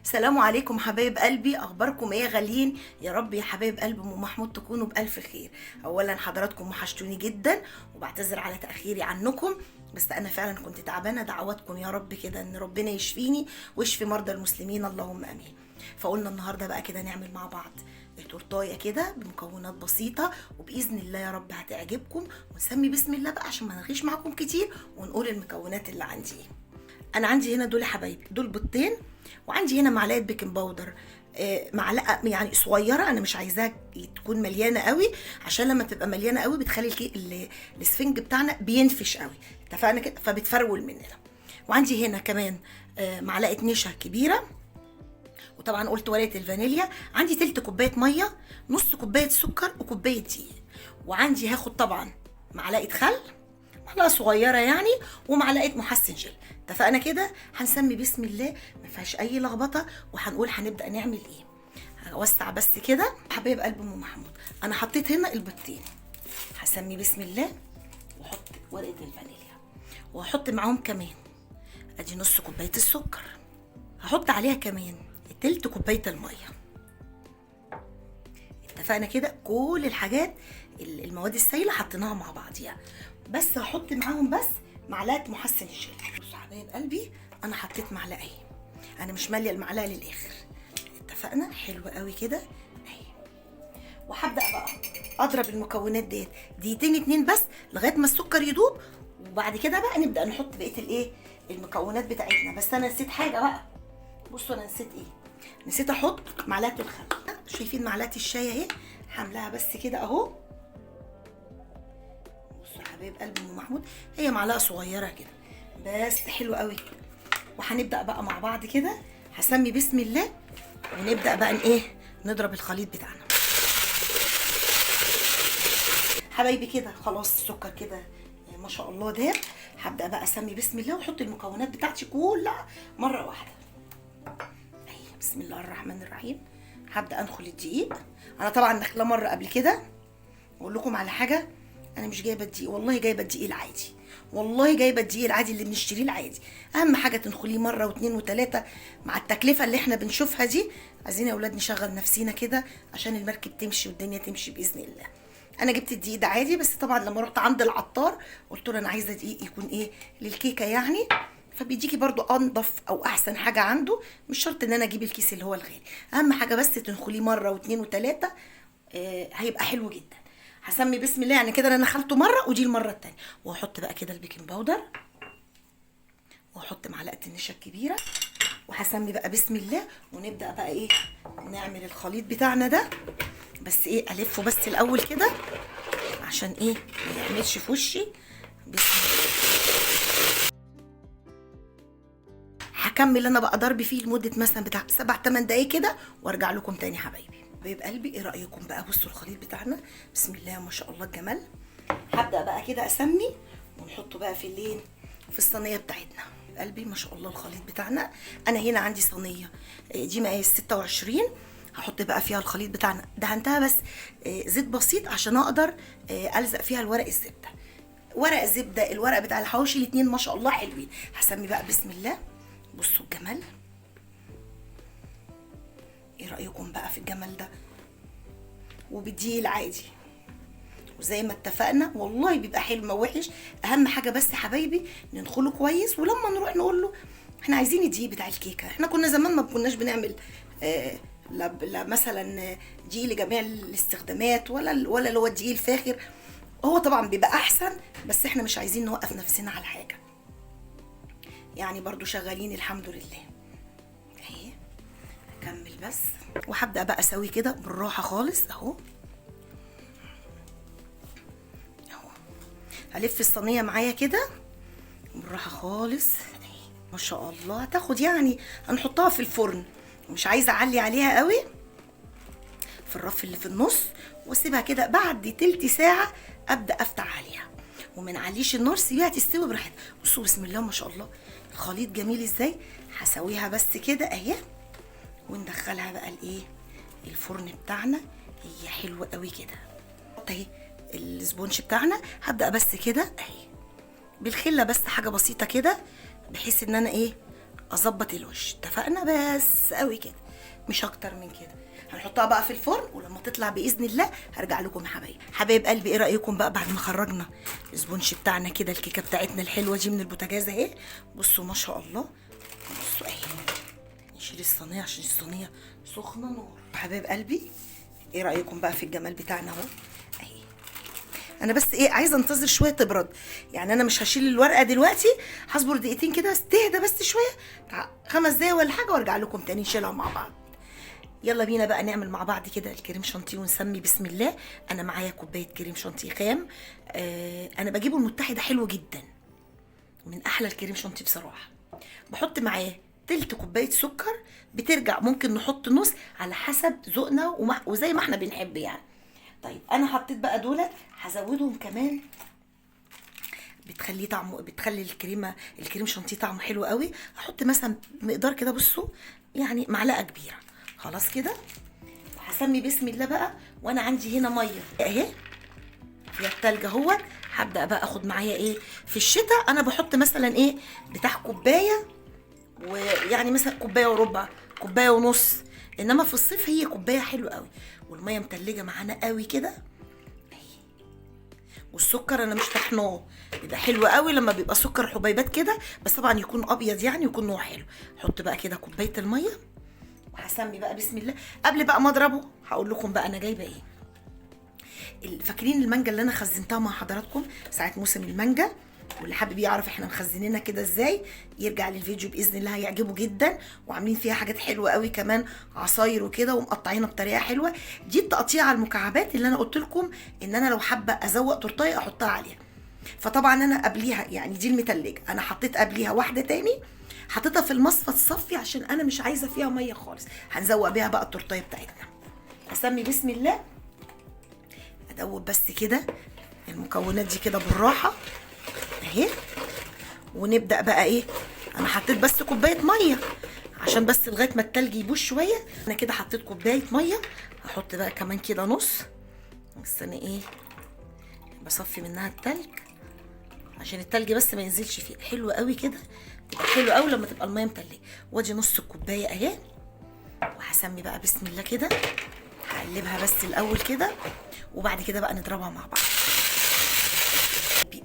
السلام عليكم حبايب قلبي، اخباركم ايه يا غاليين؟ يا رب يا حبايب قلب ام محمود تكونوا بالف خير. اولا حضراتكم وحشتوني جدا وبعتذر على تاخيري عنكم، بس انا فعلا كنت تعبانه. دعواتكم يا رب كده ان ربنا يشفيني ويشفي مرضى المسلمين، اللهم امين. فقلنا النهارده بقى كده نعمل مع بعض تورتايه كده بمكونات بسيطه، وباذن الله يا رب هتعجبكم. ونسمي بسم الله بقى عشان ما نغيش معاكم كتير، ونقول المكونات اللي عندي. انا عندي هنا دول يا حبايبي، دول بيضتين، وعندي هنا معلقه بيكنج باودر، معلقه يعني صغيره، انا مش عايزاها تكون مليانه قوي، عشان لما تبقى مليانه قوي بتخلي الاسفنج بتاعنا بينفش قوي، اتفقنا كده؟ فبتفرول مننا. وعندي هنا كمان معلقه نشا كبيره، وطبعا قلت ورقه الفانيليا. عندي تلت كوبايه ميه، نص كوبايه سكر، وكوبايه دقيق. وعندي هاخد طبعا معلقه خل، معلقه صغيره يعني، ومعلقه محسن جل. اتفقنا كده؟ هنسمي بسم الله، ما فيهاش اي لخبطه، وهنقول هنبدا نعمل ايه. هوسع بس كده حبايب قلب ام محمود. انا حطيت هنا البيضتين، هسمي بسم الله واحط ورقه الفانيليا، وهحط معاهم كمان ادي نص كوبايه السكر، هحط عليها كمان تلت كوبايه الميه. اتفقنا كده؟ كل الحاجات المواد السائله حطيناها مع بعضيها، بس هحط معاهم بس معلقه محسن الجل. بصوا حبايب قلبي، انا حطيت معلقه اهي، انا مش ماليه المعلقه للاخر. اتفقنا؟ حلو قوي كده اهي. وهبدا بقى اضرب المكونات ديت دقيقتين اتنين بس لغايه ما السكر يدوب، وبعد كده بقى نبدا نحط بقيه الايه المكونات بتاعتنا. بس انا نسيت حاجه بقى، بصوا انا نسيت ايه، نسيت احط معلقه الخل. شايفين معلقه الشاي اهي، حاملاها بس كده اهو. بصوا يا حبايب قلب ام محمود، هي معلقه صغيره كده بس، حلوه قوي. وهنبدا بقى مع بعض كده، هسمي بسم الله ونبدا بقى ايه نضرب الخليط بتاعنا حبايبي كده. خلاص السكر كده ما شاء الله داب. هبدا بقى اسمي بسم الله واحط المكونات بتاعتي كلها مره واحده. بسم الله الرحمن الرحيم. هبدا انخل الدقيق. انا طبعا داخله مره قبل كده. اقول لكم على حاجه، انا مش جايبه الدقيق، والله جايبه الدقيق العادي، والله جايبه الدقيق العادي اللي بنشتريه العادي. اهم حاجه تنخليه مره واثنين وثلاثه، مع التكلفه اللي احنا بنشوفها دي. عايزين يا اولاد نشغل نفسينا كده عشان المركب تمشي والدنيا تمشي باذن الله. انا جبت الدقيق ده عادي، بس طبعا لما رحت عند العطار قلت له انا عايزه دقيق يكون ايه للكيكه يعني، فبيديكي برضو انضف او احسن حاجه عنده. مش شرط ان انا اجيب الكيس اللي هو الغالي، اهم حاجه بس تنخليه مره واثنين وثلاثه، هيبقى حلو جدا. هسمي بسم الله يعني كده، انا خلطه مره ودي المره الثانيه. وهحط بقى كده البيكنج باودر، واحط معلقه النشا الكبيره، وهسمي بقى بسم الله، ونبدا بقى ايه نعمل الخليط بتاعنا ده. بس ايه الفه بس الاول كده عشان ايه ما يعملش في وشي. بسم الله. هكمل انا بقى ضرب فيه لمده مثلا بتاع 7-8 دقايق كده، وارجع لكم تاني حبايبي. حبايب قلبي ايه رايكم بقى؟ بصوا الخليط بتاعنا بسم الله ما شاء الله الجمال. هبدا بقى كده اسمي ونحطه بقى في اللين في الصينيه بتاعتنا. قلبي ما شاء الله الخليط بتاعنا. انا هنا عندي صينيه دي مقاس 26، هحط بقى فيها الخليط بتاعنا. دهنتها بس زيت بسيط عشان اقدر الزق فيها الورق الزبده. ورق الزبده الورق بتاع الحواوشي الاثنين ما شاء الله حلوين. هسمي بقى بسم الله. بصوا الجمال، ايه رايكم بقى في الجمال ده؟ وبالدقيق العادي، وزي ما اتفقنا والله بيبقى حلو ما وحش. اهم حاجه بس يا حبايبي ننخله كويس، ولما نروح نقول له احنا عايزين الدقيق بتاع الكيكه. احنا كنا زمان ما كناش بنعمل لا مثلا دقيق لجميع الاستخدامات، ولا اللي هو الدقيق الفاخر. هو طبعا بيبقى احسن، بس احنا مش عايزين نوقف نفسنا على حاجه يعني، برضو شغالين الحمد لله. اهي هكمل بس، وهبدا بقى اسوي كده بالراحه خالص اهو. هلف الصينيه معايا كده بالراحه خالص. ما شاء الله هتاخد يعني، هنحطها في الفرن، مش عايزه اعلي عليها قوي، في الرف اللي في النص، واسيبها كده. بعد تلت ساعه ابدا افتح عليها، وما نعليش النار، سيبيها تستوي براحتها. بصوا بسم الله ما شاء الله الخليط جميل ازاي. هسويها بس كده اهي، وندخلها بقى الايه الفرن بتاعنا. هي حلوه قوي كده. اهي السبونج بتاعنا. هبدا بس كده اهي بالخله، بس حاجه بسيطه كده، بحيث ان انا ايه اظبط الوش. اتفقنا؟ بس قوي كده، مش اكتر من كده. هنحطها بقى في الفرن، ولما تطلع باذن الله هرجع لكم يا حبايبي. حبايب قلبي، ايه رايكم بقى بعد ما خرجنا السبونش بتاعنا كده، الكيكه بتاعتنا الحلوه دي من البوتاجاز اهي؟ بصوا ما شاء الله، بصوا اهي. نشيل الصينيه عشان الصينيه سخنه نار. حبايب قلبي، ايه رايكم بقى في الجمال بتاعنا اهو؟ اهي. انا بس ايه، عايزه انتظر شويه تبرد، يعني انا مش هشيل الورقه دلوقتي، هصبر دقيقتين كده بس تهدى بس شويه، 5 دقايق ولا حاجه، وارجع لكم تاني نشيلها مع بعض. يلا بينا بقى نعمل مع بعض كده الكريم شانتيه ونسمي بسم الله. انا معايا كوبايه كريم شانتيه خام، انا بجيبه المتحده، حلو جدا، من احلى الكريم شانتيه بصراحه. بحط معاه تلت كوبايه سكر، بترجع ممكن نحط نص على حسب ذوقنا وزي ما احنا بنحب يعني. طيب انا حطيت بقى دولت، هزودهم كمان، بتخلي الكريم شانتيه طعمه حلو قوي. هحط مثلا مقدار كده، بصوا يعني معلقه كبيره، خلاص كده. وهسمي بسم الله بقى، وانا عندي هنا ميه اهي فيها التلج اهوت. هبدا بقى اخد معايا ايه، في الشتاء انا بحط مثلا ايه بتاع كوبايه، ويعني مثلا كوبايه وربع، كوبايه ونص، انما في الصيف هي كوبايه حلوه قوي. والميه متلجه معانا قوي كده. والسكر انا مش طحناه، بيبقى حلو قوي لما بيبقى سكر حبيبات كده، بس طبعا يكون ابيض يعني، يكون نوع حلو. احط بقى كده كوبايه الميه، وهسمي بقى بسم الله. قبل بقى ما اضربه هقول لكم بقى انا جايبه ايه. فاكرين المانجا اللي انا خزنتها مع حضراتكم ساعه موسم المانجا؟ واللي حابب يعرف احنا مخزنينها كده ازاي، يرجع للفيديو باذن الله، هيعجبه جدا. وعاملين فيها حاجات حلوه قوي كمان، عصاير وكده، ومقطعينها بطريقه حلوه. دي التقطيع على المكعبات اللي انا قلت لكم ان انا لو حابه ازوق تورتايه احطها عليها. فطبعا انا قبليها يعني دي المتلجه، انا حطيت قبليها واحده تاني، حطيتها في المصفى تصفي عشان انا مش عايزه فيها ميه خالص. هنزوق بيها بقى التورتايه بتاعتنا. اسمي بسم الله، ادوب بس كده المكونات دي كده بالراحه اهي. ونبدا بقى ايه، انا حطيت بس كوبايه ميه عشان بس لغايه ما التلج يبوش شويه. انا كده حطيت كوبايه ميه، هحط بقى كمان كده نص، بس انا ايه بصفي منها التلج عشان التلج بس ما ينزلش فيه. حلو قوي كده، تبقى حلو قوي لما تبقى الميه متلجه. وادي نص الكوبايه اهي. وهسمي بقى بسم الله كده، هقلبها بس الاول كده، وبعد كده بقى نضربها مع بعض.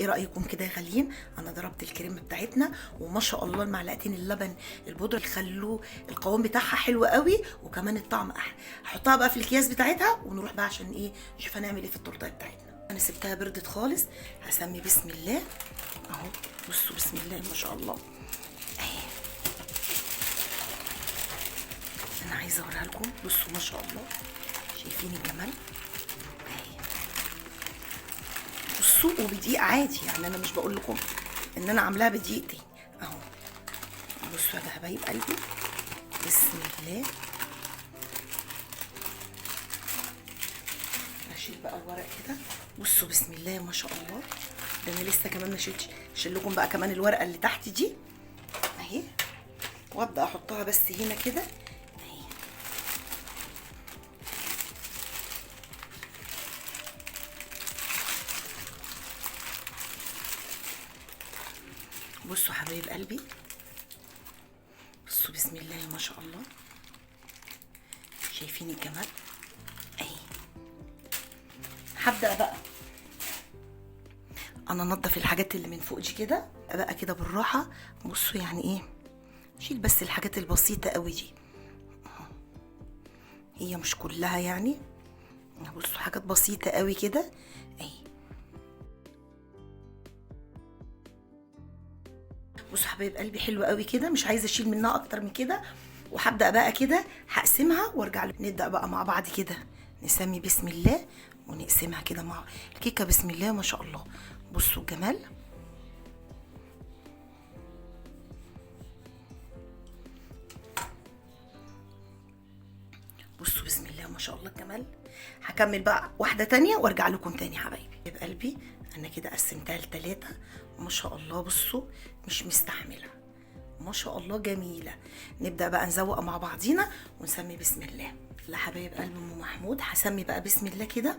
ايه رايكم كده يا غاليين؟ انا ضربت الكريمه بتاعتنا، وما شاء الله المعلقتين اللبن البودره خلوه القوام بتاعها حلو قوي، وكمان الطعم احلى. هحطها بقى في الكياس بتاعتها، ونروح بقى عشان ايه نشوف هنعمل ايه في التورته بتاعتنا. انا سبتها بردت خالص، هسمي بسم الله اهو. بصوا بسم الله ما شاء الله اهي. انا عايزه اوريها لكم، بصوا ما شاء الله، شايفين الجمال اهي. بصوا وبدقيق عادي يعني، انا مش بقول لكم ان انا عاملاها بدقيقتين اهو. بصوا يا حبايب قلبي، بسم الله. اشيل بقى الورق كده، بصوا بسم الله ما شاء الله. ده انا لسه كمان ما شلتش، اشيل لكم بقى كمان الورقه اللي تحت دي اهي، وابدا احطها بس هنا كده اهي. بصوا حبايب قلبي، بصوا بسم الله ما شاء الله، شايفين الجمال اهي. هبدا بقى انا انضف الحاجات اللي من فوق دي كده بقى كده بالراحه. بصوا يعني ايه، شيل بس الحاجات البسيطه قوي دي، هي مش كلها يعني. بصوا حاجات بسيطه قوي كده اهي. بصوا حبايب قلبي حلوه قوي كده، مش عايزه اشيل منها اكتر من كده. وهبدا بقى كده هقسمها وارجع نبدا بقى مع بعض كده، نسمي بسم الله ونقسمها كده مع الكيكه. بسم الله ما شاء الله، بصوا الجمال. بصوا بسم الله ما شاء الله الجمال. هكمل بقى واحده تانية وارجع لكم تاني يا حبايبي قلبي. انا كده قسمتها ل3 ما شاء الله. بصوا مش مستحمله ما شاء الله، جميله. نبدا بقى نزوق مع بعضينا ونسمي بسم الله. لا حبايب قلب ام محمود، هسمي بقى بسم الله كده.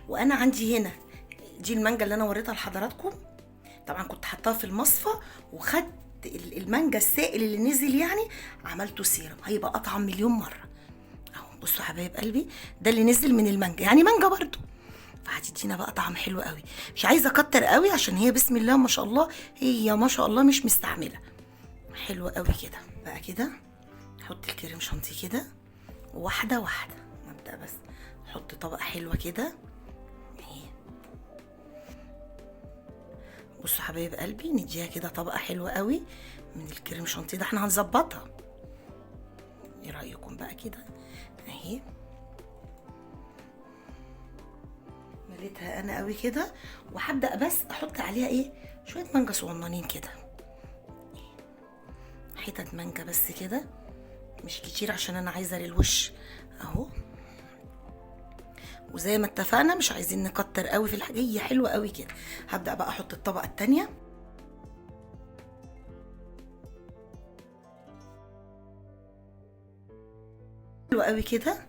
وانا عندي هنا دي المانجا اللي انا وريتها لحضراتكم، طبعا كنت حطاها في المصفى وخدت المانجا السائل اللي نزل يعني عملته سيرم، هيبقى اطعم مليون مره. اهو بصوا حبايب قلبي، ده اللي نزل من المانجا، يعني مانجا برضو، فهتدينا بقى طعم حلو قوي. مش عايزه اكتر قوي عشان هي بسم الله ما شاء الله، هي ما شاء الله مش مستعمله. حلوه قوي كده. بقى كده نحط الكريم شانتيه كده واحده واحده. نبدا بس نحط طبقه حلوه كده. بصوا حبايب قلبي، نديها كده طبقه حلوه قوي من الكريم شانتيه ده، احنا هنظبطها. ايه رايكم بقى كده؟ اهي مليتها انا قوي كده، وهبدا بس احط عليها ايه، شويه مانجا صغننين كده، حتت مانجا بس كده، مش كتير عشان انا عايزه للوش اهو. وزي ما اتفقنا مش عايزين نكتر قوي في الحاجه، هي حلوه قوي كده. هبدا بقى احط الطبقه التانيه. حلوه قوي كده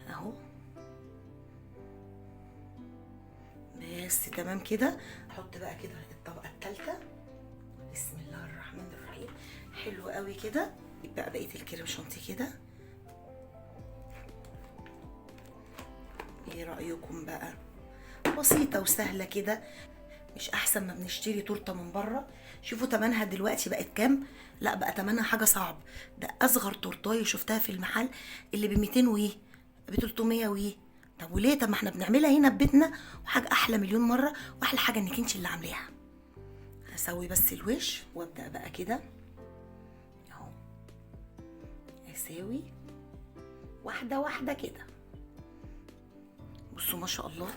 اهو. بس تمام كده. احط بقى كده الطبقه الثالثه. بسم الله الرحمن الرحيم. حلو قوي كده. بقى بقيه الكريم شانتيه كده. ايه رايكم بقى؟ بسيطه وسهله كده. مش احسن ما بنشتري تورته من بره؟ شوفوا تمنها دلوقتي بقت كام. لا بقى تمنها حاجه صعب. ده اصغر تورتايه شفتها في المحل اللي ب 200 وايه، ب 300 وايه. طب وليه؟ طب ما احنا بنعملها هنا في بيتنا، وحاجه احلى مليون مره، واحلى حاجه انك انت اللي عاملاها. هسوي بس الوش وابدا بقى كده اهو، اساوي واحده واحده كده. بصوا ما شاء الله.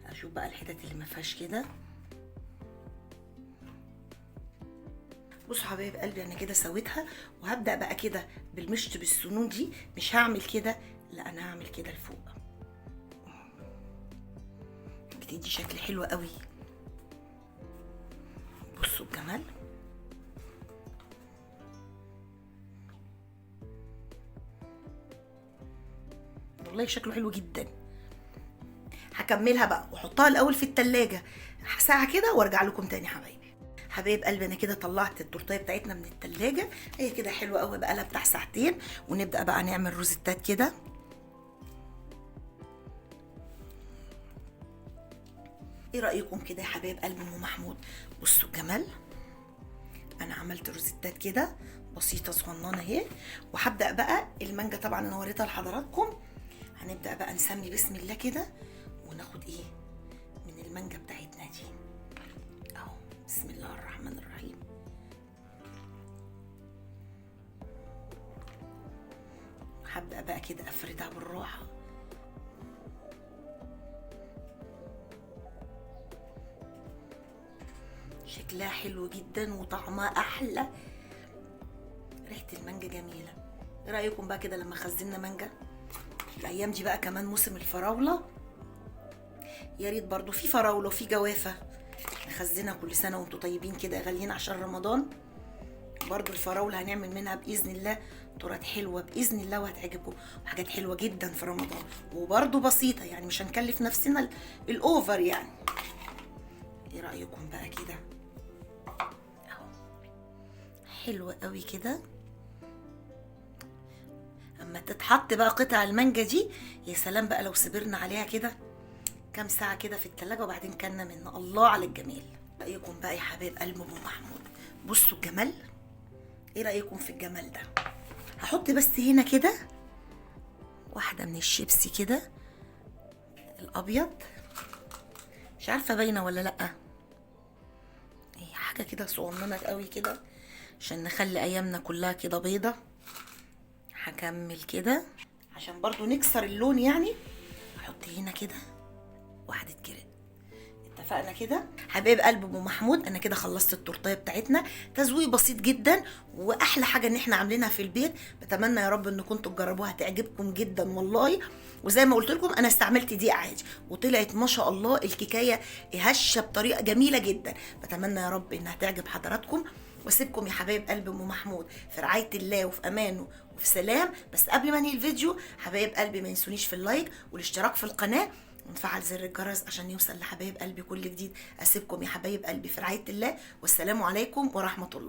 اشوف بقى الحتت اللي ما فيهاش كده. بصوا حبايب قلبي، انا كده سويتها، وهبدا بقى كده بالمشط بالسنون دي. مش هعمل كده، لا انا هعمل كده لفوق، بتدي شكل حلو قوي. بصوا الجمال. والله شكله حلو جدا. هكملها بقى واحطها الاول في التلاجة ساعه كده وارجع لكم تاني حبايبي. حبايب قلبي انا كده طلعت التورتيه بتاعتنا من التلاجة، هي كده حلوه قوي، بقى لها بتاع ساعتين. ونبدا بقى نعمل روزيتات كده. ايه رايكم كده يا حبايب قلبي ام محمود؟ بصوا الجمال. انا عملت روزيتات كده بسيطه صغننه اهي. وهبدا بقى المانجا طبعا انا وريتها لحضراتكم. هنبدا بقى نسمي بسم الله كده، وناخد ايه من المانجا بتاعتنا دي اهو. بسم الله الرحمن الرحيم. هبدا بقى كده افردها بالراحه. شكلها حلو جدا وطعمها احلى. ريحه المانجا جميله. ايه رايكم بقى كده لما خزنا مانجا؟ الايام دي بقى كمان موسم الفراوله، يا ريت برضو في فراوله وفي جوافه نخزنها. كل سنه وانتم طيبين كده غاليين عشان رمضان. برضو الفراوله هنعمل منها باذن الله تورت حلوه باذن الله، وهتعجبكم، وحاجات حلوه جدا في رمضان، وبرضو بسيطه يعني، مش هنكلف نفسنا الاوفر يعني. ايه رايكم بقى كده اهو؟ حلوه قوي كده. اما تتحط بقى قطع المانجا دي، يا سلام بقى لو صبرنا عليها كده كام ساعه كده في التلاجة وبعدين كلنا منها. الله على الجمال. رايكم بقى يا حبايب قلب ام محمود؟ بصوا الجمال. ايه رايكم في الجمال ده؟ هحط بس هنا كده واحده من الشيبسي كده الابيض، مش عارفه باينه ولا لا. هي حاجه كده صغننه قوي كده عشان نخلي ايامنا كلها كده بيضه. هكمل كده عشان برضو نكسر اللون يعني. احط هنا كده واحده كده. اتفقنا كده حبايب قلب ام محمود؟ انا كده خلصت التورتيه بتاعتنا. تزويق بسيط جدا، واحلى حاجه ان احنا عاملينها في البيت. بتمنى يا رب انكم انتوا تجربوها، تعجبكم جدا والله. وزي ما قلت لكم انا استعملت دقيق عادي، وطلعت ما شاء الله الكيكايه هشه بطريقه جميله جدا. بتمنى يا رب انها تعجب حضراتكم. واسيبكم يا حبايب قلب ام محمود في رعايه الله وفي امانه وفي سلام. بس قبل ما انهي الفيديو حبايب قلبي ما ينسونيش في اللايك والاشتراك في القناه ونفعل زر الجرس عشان يوصل لحبايب قلبي كل جديد. اسيبكم يا حبايب قلبي في رعاية الله، والسلام عليكم ورحمة الله.